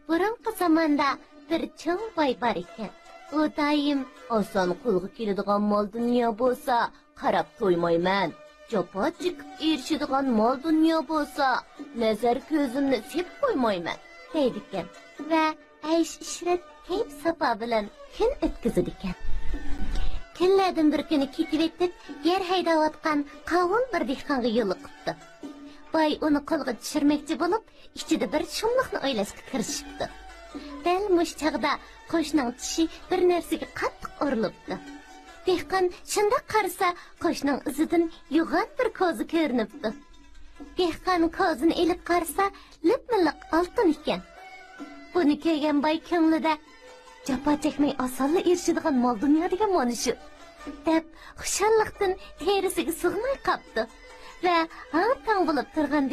Burunqi zamonda bir cho'ng boy bor ekan. U doim oson qo'lga keladigan mol dunyo bo'lsa, qarab to'ymayman. Jafo chekib erishadigan mol dunyo bo'lsa, nazar ko'zimni sep qo'ymayman, deydi ekan. Va aysh ishrat kayf safo bilan kun o'tkazadi ekan. Kunlardan bir kuni ketib etib, yer haydayotgan qavun bir dehqonga yo'liqibdi. Boy uni qo'lga tushirmoqchi bo'lib, ichida bir shumliqni o'ylashga kirishibdi. Dal mush chaqda qo'shning tishi bir narsaga qattiq urilibdi. Dehqon shunda qarasa, qo'shning izidan yo'g'on bir ko'zi ko'rinibdi. Dehqon ko'zini elib qarasa, lip-miliq oltin ekan. Buni ko'rgan boy ko'nglida jafo chekmay osonla erishadigan mol dunyo degan mana shu deb xushalliqdan terisiga sig'may qoldi va tong bo'lib turgan